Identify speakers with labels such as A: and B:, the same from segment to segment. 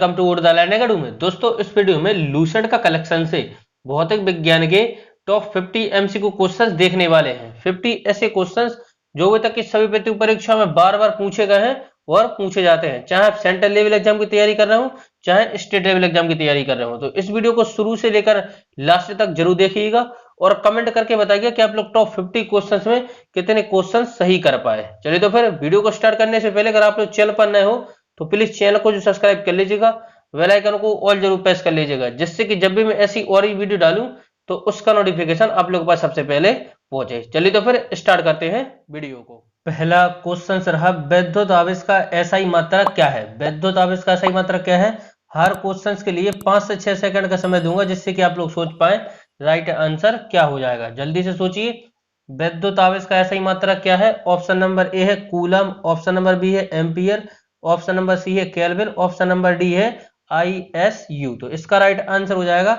A: Welcome to Urdu learning academy. दोस्तों, इस video में लूसेंट का कलेक्शन से भौतिक विज्ञान के टॉप 50 एमसीक्यू क्वेश्चंस देखने वाले हैं। 50 ऐसे क्वेश्चंस जो अभी तक की सभी प्रतियोगी परीक्षा में बार बार पूछे गए हैं और पूछे जाते हैं, चाहे आप सेंट्रल लेवल एग्जाम की तैयारी कर रहे हो, चाहे स्टेट लेवल एग्जाम की तैयारी कर रहे हो। तो इस वीडियो को शुरू से लेकर लास्ट तक जरूर देखिएगा और कमेंट करके बताइए कि आप लोग टॉप 50 क्वेश्चंस में कितने क्वेश्चन सही कर पाए। चलिए तो फिर वीडियो को स्टार्ट करने से पहले अगर आप लोग चैनल पर नए हो तो प्लीज चैनल को जो सब्सक्राइब कर लीजिएगा, बेल आइकन को ऑल जरूर प्रेस कर लीजिएगा, जिससे कि जब भी मैं ऐसी और ही वीडियो डालूं तो उसका नोटिफिकेशन आप लोगों के पास सबसे पहले पहुंचे। चलिए तो फिर स्टार्ट करते हैं वीडियो को। पहला क्वेश्चन रहा, वैद्युत आवेश का एसआई मात्रक क्या है। वैद्युत आवेश का एसआई मात्रक क्या है। हर क्वेश्चन के लिए 5 से 6 सेकंड का समय दूंगा, जिससे कि आप लोग सोच पाए राइट आंसर क्या हो जाएगा। जल्दी से सोचिए, वैद्युत आवेश का एसआई मात्रक क्या है। ऑप्शन नंबर ए है कूलम, ऑप्शन नंबर बी है एम्पियर, ऑप्शन नंबर सी है केल्विन, ऑप्शन नंबर डी है ISU। तो इसका राइट आंसर हो जाएगा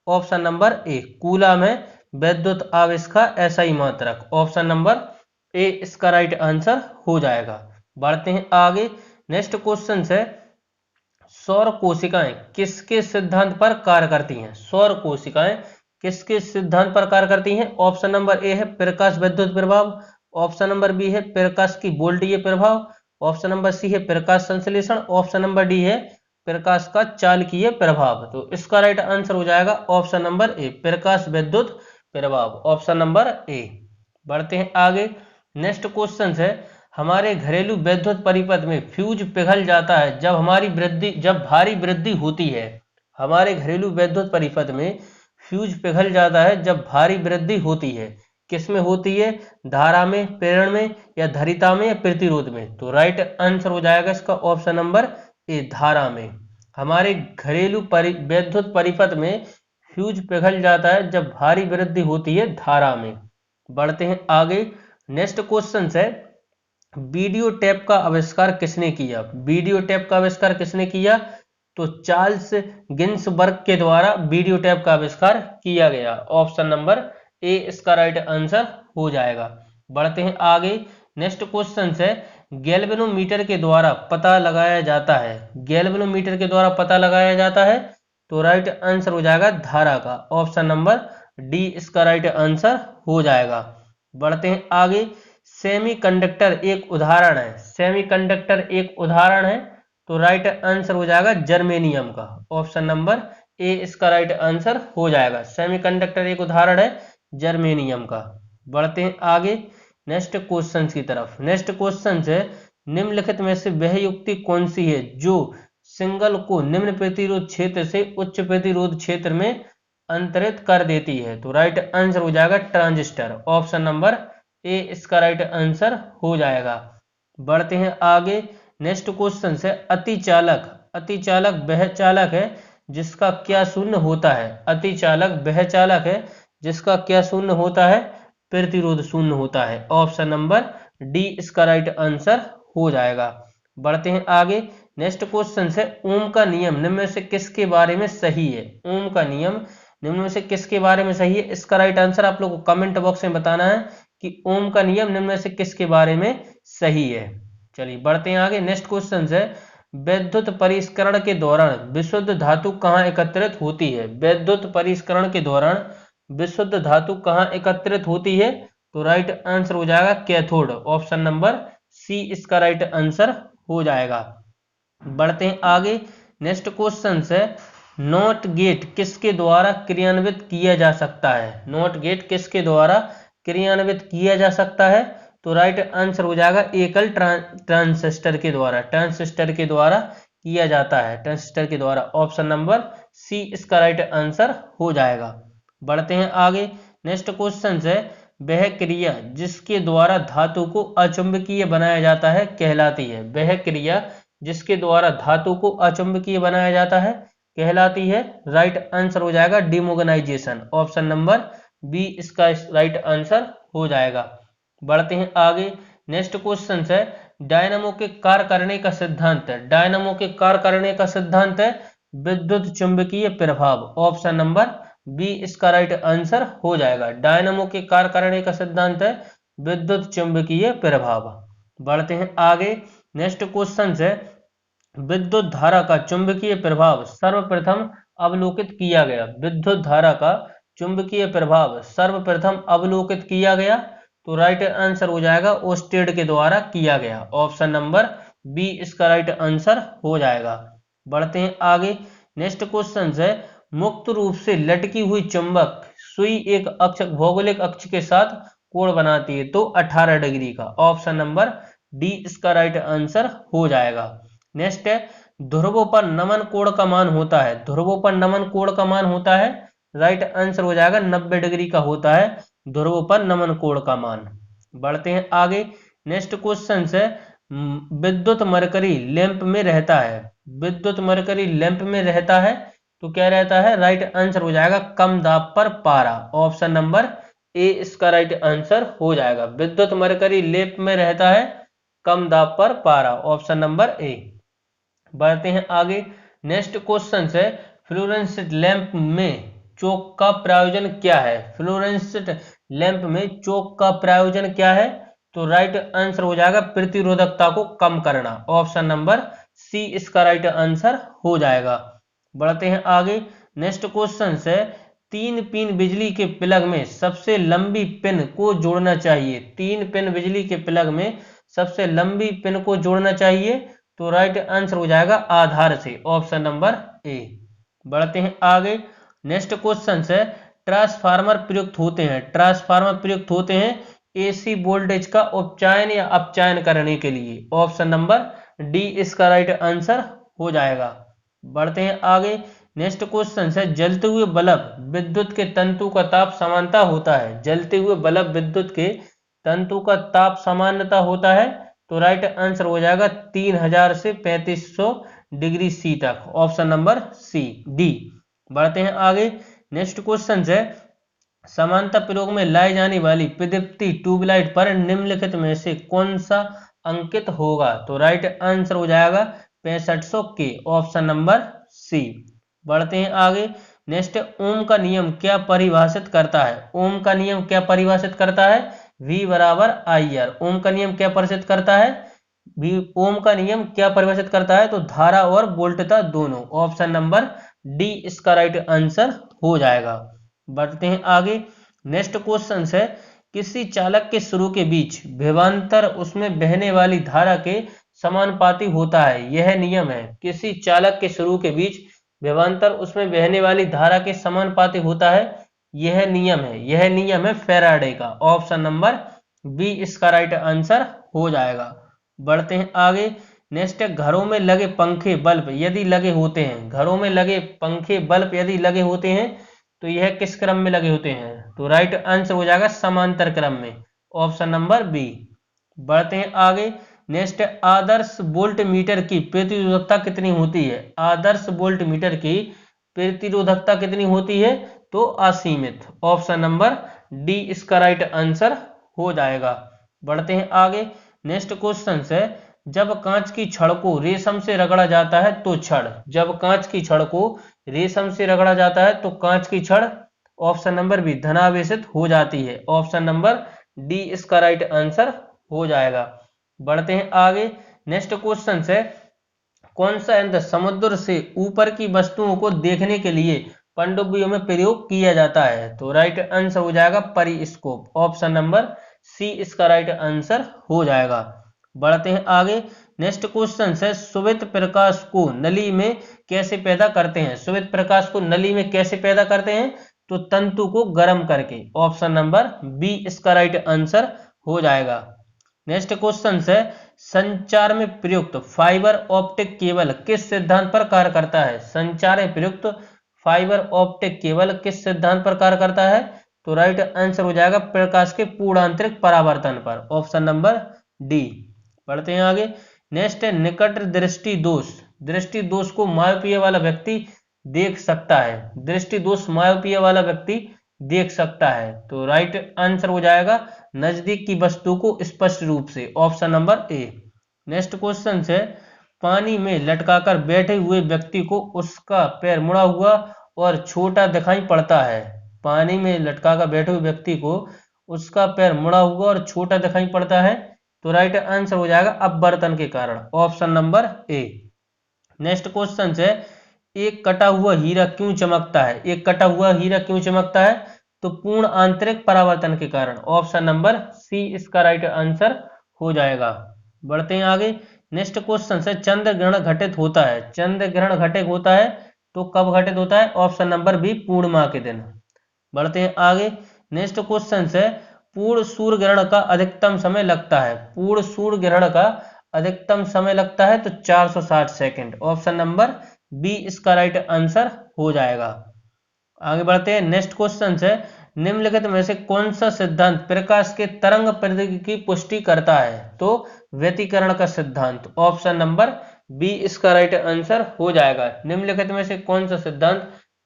A: ऑप्शन नंबर ए, कूलम है वैद्युत आवेश का एसआई मात्रक। ऑप्शन नंबर ए इसका राइट आंसर हो जाएगा। बढ़ते हैं आगे। नेक्स्ट क्वेश्चन है, सौर कोशिकाएं किसके सिद्धांत पर कार्य करती हैं। सौर कोशिकाएं किसके सिद्धांत पर कार्य करती हैं। ऑप्शन नंबर ए है प्रकाश विद्युत प्रभाव, ऑप्शन नंबर बी है प्रकाश की वोल्टीय प्रभाव, ऑप्शन नंबर सी है प्रकाश संश्लेषण, ऑप्शन नंबर डी है प्रकाश का चालकीय प्रभाव। तो इसका राइट आंसर हो जाएगा ऑप्शन नंबर ए, प्रकाश विद्युत प्रभाव। Option number A. बढ़ते हैं आगे। नेक्स्ट क्वेश्चन है, हमारे घरेलू विद्युत परिपथ में फ्यूज पिघल जाता है जब भारी वृद्धि होती है। हमारे घरेलू विद्युत परिपथ में फ्यूज पिघल जाता है जब भारी वृद्धि होती है। किसमें होती है, धारा में, प्रेरण में, या धारिता में, या प्रतिरोध में। तो राइट आंसर हो जाएगा इसका ऑप्शन नंबर ए, धारा में। हमारे घरेलू विद्युत परिपथ में फ्यूज पिघल जाता है जब भारी वृद्धि होती है धारा में। बढ़ते हैं आगे। नेक्स्ट क्वेश्चन है, वीडियो टेप का आविष्कार किसने किया। वीडियो टेप का आविष्कार किसने किया। तो चार्ल्स गिन्सबर्ग के द्वारा वीडियो टेप का आविष्कार किया गया। ऑप्शन नंबर ए इसका राइट आंसर हो जाएगा। बढ़ते हैं आगे। नेक्स्ट क्वेश्चन है, गैल्वेनोमीटर के द्वारा पता लगाया जाता है। गैल्वेनोमीटर के द्वारा पता लगाया जाता है। तो राइट आंसर हो जाएगा धारा का। ऑप्शन नंबर डी इसका राइट आंसर हो जाएगा। बढ़ते हैं आगे। सेमीकंडक्टर एक उदाहरण है। सेमीकंडक्टर एक उदाहरण है। तो राइट आंसर हो जाएगा जर्मेनियम का। ऑप्शन नंबर ए इसका राइट आंसर हो जाएगा। सेमीकंडक्टर एक उदाहरण है जर्मेनियम का। बढ़ते हैं आगे नेक्स्ट क्वेश्चन की तरफ। नेक्स्ट क्वेश्चन है, निम्नलिखित में से वह युक्ति कौन सी है जो सिंगल को निम्न प्रतिरोध क्षेत्र से उच्च प्रतिरोध क्षेत्र में अंतरित कर देती है। तो राइट आंसर हो जाएगा ट्रांजिस्टर। ऑप्शन नंबर ए इसका राइट आंसर हो जाएगा। बढ़ते हैं आगे। नेक्स्ट क्वेश्चन है, अतिचालक। अतिचालक वह चालक है जिसका क्या शून्य होता है। अतिचालक वह चालक है जिसका क्या शून्य होता है, प्रतिरोध शून्य होता है। ऑप्शन नंबर डी इसका राइट आंसर हो जाएगा। बढ़ते हैं आगे। नेक्स्ट क्वेश्चन है, ओम का नियम निम्न में से किसके बारे में सही है। ओम का नियम निम्न में से किसके बारे में सही है। इसका राइट आंसर आप लोग को कमेंट बॉक्स में बताना है कि ओम का नियम निम्न में से किसके बारे में सही है। चलिए बढ़ते हैं आगे। नेक्स्ट क्वेश्चन है, विद्युत परिष्करण के दौरान विशुद्ध धातु कहाँ एकत्रित होती है। विद्युत परिष्करण के दौरान विशुद्ध धातु कहाँ एकत्रित होती है। तो राइट आंसर हो जाएगा कैथोड। ऑप्शन नंबर सी इसका राइट आंसर हो जाएगा। बढ़ते हैं आगे। नेक्स्ट क्वेश्चन है, नॉट गेट किसके द्वारा क्रियान्वित किया जा सकता है। नॉट गेट किसके द्वारा क्रियान्वित किया जा सकता है। तो राइट आंसर हो जाएगा एकल ट्रांजिस्टर के द्वारा। ट्रांजिस्टर के द्वारा किया जाता है, ट्रांजिस्टर के द्वारा। ऑप्शन नंबर सी इसका राइट आंसर हो जाएगा। बढ़ते हैं आगे। नेक्स्ट क्वेश्चन है, वह क्रिया जिसके द्वारा धातु को अचुंबकीय बनाया जाता है कहलाती है। वह क्रिया जिसके द्वारा धातु को अचुंबकीय बनाया जाता है कहलाती है। राइट आंसर हो जाएगा डिमोगनाइजेशन। ऑप्शन नंबर बी इसका राइट आंसर हो जाएगा। बढ़ते हैं आगे। नेक्स्ट क्वेश्चन है, डायनामो के कार्य करने का सिद्धांत है। डायनामो के कार्य करने का सिद्धांत है विद्युत चुंबकीय प्रभाव। ऑप्शन नंबर बी इसका राइट आंसर हो जाएगा। डायनामो के कार्य करने का सिद्धांत है विद्युत चुंबकीय प्रभाव। बढ़ते हैं आगे। नेक्स्ट क्वेश्चन है, विद्युत धारा का चुंबकीय प्रभाव सर्वप्रथम अवलोकित किया गया। विद्युत धारा का चुंबकीय प्रभाव सर्वप्रथम अवलोकित किया गया, तो राइट आंसर हो जाएगा ओस्टेड के द्वारा किया गया। ऑप्शन नंबर बी इसका राइट आंसर हो जाएगा। बढ़ते हैं आगे। नेक्स्ट क्वेश्चन है, मुक्त रूप से लटकी हुई चुंबक सुई एक अक्ष भौगोलिक अक्ष के साथ कोण बनाती है, तो 18 डिग्री का। ऑप्शन नंबर डी इसका राइट आंसर हो जाएगा। नेक्स्ट है, ध्रुवों पर नमन कोण का मान होता है। ध्रुवों पर नमन कोण का मान होता है, राइट आंसर हो जाएगा 90 डिग्री का होता है ध्रुवों पर नमन कोण का मान। बढ़ते हैं आगे। नेक्स्ट क्वेश्चन है, विद्युत मरकरी लैंप में रहता है। विद्युत मरकरी लैंप में रहता है, तो क्या रहता है, राइट आंसर हो जाएगा कम दाब पर पारा। ऑप्शन नंबर ए इसका राइट आंसर हो जाएगा। विद्युत मरकरी लैंप में रहता है, कम दाब पर पारा। Option number A. बढ़ते हैं आगे। नेक्स्ट क्वेश्चन है, फ्लोरेसेंट लैंप में चोक का प्रयोजन क्या है। फ्लोरेसेंट लैंप में चोक का प्रयोजन क्या है, तो राइट आंसर हो जाएगा प्रतिरोधकता को कम करना। ऑप्शन नंबर सी इसका राइट आंसर हो जाएगा। बढ़ते हैं आगे। नेक्स्ट क्वेश्चन है, 3 पिन बिजली के प्लग में सबसे लंबी पिन को जोड़ना चाहिए। 3 पिन बिजली के प्लग में सबसे लंबी पिन को जोड़ना चाहिए, तो राइट आंसर हो जाएगा आधार से। Option number A. बढ़ते हैं आगे। नेक्स्ट क्वेश्चन है, ट्रांसफार्मर प्रयुक्त होते हैं। ट्रांसफार्मर प्रयुक्त होते हैं एसी वोल्टेज का उपचायन या अपचायन करने के लिए। ऑप्शन नंबर डी इसका राइट आंसर हो जाएगा। बढ़ते हैं आगे। नेक्स्ट क्वेश्चन है, जलते हुए बल्ब विद्युत के तंतु का ताप समानता होता है। जलते हुए बल्ब विद्युत के तंतु का ताप सामान्यता होता है, तो राइट आंसर हो जाएगा 3000 से 3500 डिग्री सी तक। Option number C D. बढ़ते हैं आगे। नेक्स्ट क्वेश्चन है, समानता प्रयोग में लाई जाने वाली प्रदीप्ति ट्यूबलाइट पर निम्नलिखित में से कौन सा अंकित होगा, तो राइट आंसर हो जाएगा 6500 के। Option number C. बढ़ते हैं आगे। नेक्स्ट, ओम का नियम क्या परिभाषित करता है। ओम का नियम क्या परिभाषित करता है, V बराबर आई आर। ओम का नियम क्या परिभाषित करता है, ओम का नियम क्या परिभाषित करता है, तो धारा और वोल्टता दोनों। ऑप्शन नंबर डी इसका राइट आंसर हो जाएगा। बढ़ते हैं आगे। नेक्स्ट क्वेश्चन है, किसी चालक के शुरू के बीच विभवांतर उसमें बहने वाली धारा के समानुपाती होता है। यह नियम है, किसी चालक के शुरू के बीच विभवांतर उसमें बहने वाली धारा के समानुपाती होता है। यह नियम है फैराडे का। ऑप्शन नंबर बी इसका राइट आंसर हो जाएगा। बढ़ते हैं आगे। नेक्स्ट है, घरों में लगे पंखे बल्ब यदि लगे होते हैं। घरों में लगे पंखे बल्ब यदि लगे होते हैं, तो यह किस क्रम में लगे होते हैं, तो राइट आंसर हो जाएगा समांतर क्रम में। Option number B. बढ़ते हैं आगे। नेक्स्ट, आदर्श वोल्ट मीटर की प्रतिरोधकता कितनी होती है। आदर्श वोल्ट मीटर की प्रतिरोधकता कितनी होती है, तो असीमित। ऑप्शन नंबर डी इसका राइट आंसर हो जाएगा। बढ़ते हैं आगे। नेक्स्ट क्वेश्चन है, जब कांच की छड़ को रेशम से रगड़ा जाता है तो छड़। जब कांच की छड़ को रेशम से रगड़ा जाता है तो कांच की छड़, ऑप्शन नंबर बी, धनावेशित हो जाती है। ऑप्शन नंबर डी इसका राइट आंसर हो जाएगा। बढ़ते हैं आगे। नेक्स्ट क्वेश्चन है, कौन सा यंत्र समुद्र से ऊपर की वस्तुओं को देखने के लिए पनडुब्बियों में प्रयोग किया जाता है, तो राइट आंसर हो जाएगा परिस्कोप। ऑप्शन नंबर सी इसका राइट आंसर हो जाएगा। बढ़ते हैं आगे। नेक्स्ट क्वेश्चन है, श्वेत प्रकाश को नली में कैसे पैदा करते हैं। श्वेत प्रकाश को नली में कैसे पैदा करते हैं, तो तंतु को गर्म करके। ऑप्शन नंबर बी इसका राइट आंसर हो जाएगा। नेक्स्ट क्वेश्चन है, संचार में प्रयुक्त फाइबर ऑप्टिक केबल किस सिद्धांत पर कार्य करता है। संचार में प्रयुक्त फाइबर ऑप्टिक केबल किस सिद्धांत पर कार्य करता है, तो राइट आंसर हो जाएगा प्रकाश के पूर्णांतरिक परावर्तन पर। Option number D. बढ़ते हैं आगे। नेक्स्ट है, निकट दृष्टि दोष। दृष्टि दोष को मायोपिया वाला व्यक्ति देख सकता है। दृष्टि दोष मायोपिया वाला व्यक्ति देख सकता है, तो राइट आंसर हो जाएगा नजदीक की वस्तु को स्पष्ट रूप से। Option number A. Next question है, पानी में लटकाकर बैठे हुए व्यक्ति को उसका पैर मुड़ा हुआ और छोटा दिखाई पड़ता है। पानी में लटकाकर बैठे हुए व्यक्ति को उसका पैर मुड़ा हुआ और छोटा दिखाई पड़ता है, तो राइट आंसर हो जाएगा अपवर्तन के कारण। Option number A. Next question है, एक कटा हुआ हीरा क्यों चमकता है? एक कटा हुआ हीरा क्यों चमकता है? तो पूर्ण आंतरिक परावर्तन के कारण। ऑप्शन नंबर सी इसका राइट आंसर हो जाएगा। बढ़ते हैं आगे। नेक्स्ट क्वेश्चन है, चंद्र ग्रहण घटित होता है, चंद्र ग्रहण घटित होता है तो कब घटित होता है? ऑप्शन नंबर बी पूर्णिमा के दिन। बढ़ते हैं आगे। नेक्स्ट क्वेश्चन है, पूर्ण सूर्य ग्रहण का अधिकतम समय लगता है, पूर्ण सूर्य ग्रहण का अधिकतम समय लगता है तो 460 सेकंड। ऑप्शन नंबर बी इसका राइट आंसर हो जाएगा। आगे बढ़ते हैं। नेक्स्ट क्वेश्चन है, निम्नलिखित में से कौन सा सिद्धांत प्रकाश के तरंग प्रवृत्ति की पुष्टि करता है? तो व्यतिकरण का सिद्धांत। ऑप्शन नंबर बी इसका राइट आंसर हो जाएगा। निम्नलिखित में से कौन सा सिद्धांत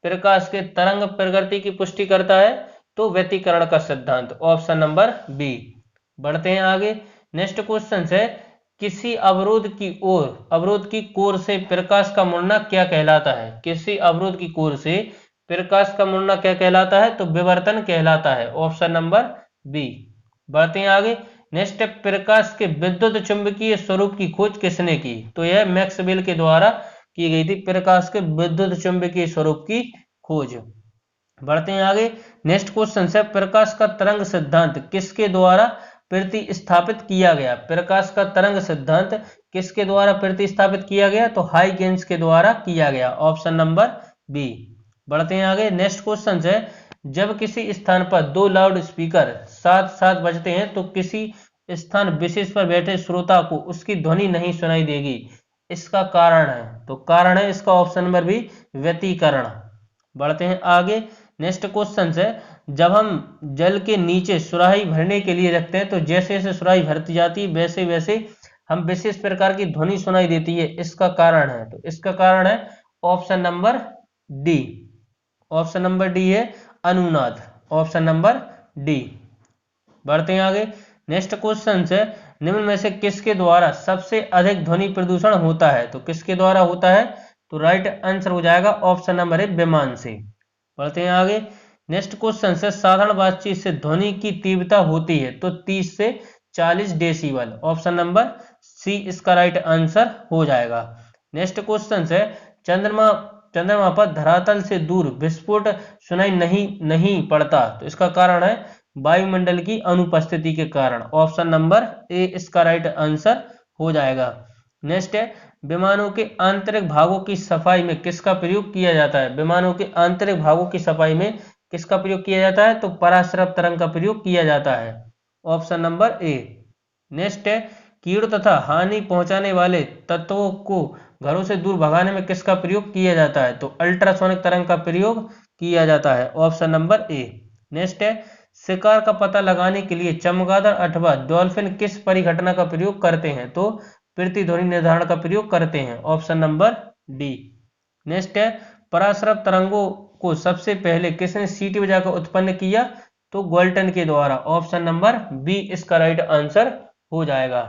A: प्रकाश के तरंग प्रवृत्ति की पुष्टि करता है? तो व्यतिकरण का सिद्धांत। Option number B. बढ़ते हैं आगे। नेक्स्ट क्वेश्चन है, किसी अवरोध की कोर से प्रकाश का मुड़ना क्या कहलाता है? किसी अवरोध की कोर से प्रकाश का मुड़ना क्या कहलाता है? तो विवर्तन कहलाता है। Option number B. बढ़ते हैं आगे। नेक्स्ट, प्रकाश के विद्युत चुंबकीय स्वरूप की खोज किसने की? तो यह मैक्सवेल के द्वारा की गई थी, प्रकाश के विद्युत चुंबकीय स्वरूप की खोज। बढ़ते हैं आगे। नेक्स्ट क्वेश्चन है, प्रकाश का तरंग सिद्धांत किसके द्वारा प्रतिस्थापित किया गया? प्रकाश का तरंग सिद्धांत किसके द्वारा प्रतिस्थापित किया गया? तो हाइगेंस के द्वारा किया गया। Option number B. बढ़ते हैं आगे। नेक्स्ट क्वेश्चन है, जब किसी स्थान पर दो लाउड स्पीकर साथ साथ बजते हैं तो किसी स्थान विशेष पर बैठे श्रोता को उसकी ध्वनि नहीं सुनाई देगी, इसका कारण है? तो कारण है इसका ऑप्शन नंबर बी व्यतिकरण। बढ़ते हैं आगे। नेक्स्ट क्वेश्चन है, जब हम जल के नीचे सुराही भरने के लिए रखते हैं तो जैसे जैसे सुराही भरती जाती है वैसे वैसे हम विशेष प्रकार की ध्वनि सुनाई देती है, इसका कारण है? तो इसका कारण है option number D. Option number D है अनुनाद। Option number D. बढ़ते हैं आगे। नेक्स्ट क्वेश्चन है, निम्न में से किसके द्वारा सबसे अधिक ध्वनि प्रदूषण होता है? तो किसके द्वारा होता है? तो राइट आंसर हो जाएगा ऑप्शन नंबर है विमान से। बढ़ते हैं आगे। नेक्स्ट क्वेश्चन है, साधारण बातचीत से ध्वनि की तीव्रता होती है तो 30 से 40 डेसिबल। ऑप्शन नंबर सी इसका राइट आंसर हो जाएगा। नेक्स्ट क्वेश्चन है, चंद्रमा पर धरातल से दूर विस्फोट सुनाई नहीं पड़ता, तो इसका कारण है वायुमंडल की अनुपस्थिति के कारण। ऑप्शन नंबर ए इसका राइट आंसर हो जाएगा। नेक्स्ट है, विमानों के आंतरिक भागों की सफाई में किसका प्रयोग किया जाता है? विमानों के आंतरिक भागों की सफाई में किसका प्रयोग किया जाता है? तो पराश्रव तरंग का प्रयोग किया जाता है। Option number A. नेक्स्ट है, कीड़ों तथा हानि पहुंचाने वाले तत्वों को घरों से दूर भगाने में किसका प्रयोग किया जाता है? तो अल्ट्रासोनिक तरंग का प्रयोग किया जाता है। Option number A. नेक्स्ट है, शिकार का पता लगाने के लिए चमगादड़ अथवा डॉल्फिन किस परिघटना का प्रयोग करते हैं? तो प्रतिध्वनि निर्धारण का प्रयोग करते हैं। Option number D. नेक्स्ट है, पराश्रव तरंगों को सबसे पहले किसने सीटी बजाकर उत्पन्न किया? तो गोल्टन के द्वारा। ऑप्शन नंबर बी इसका राइट आंसर हो जाएगा।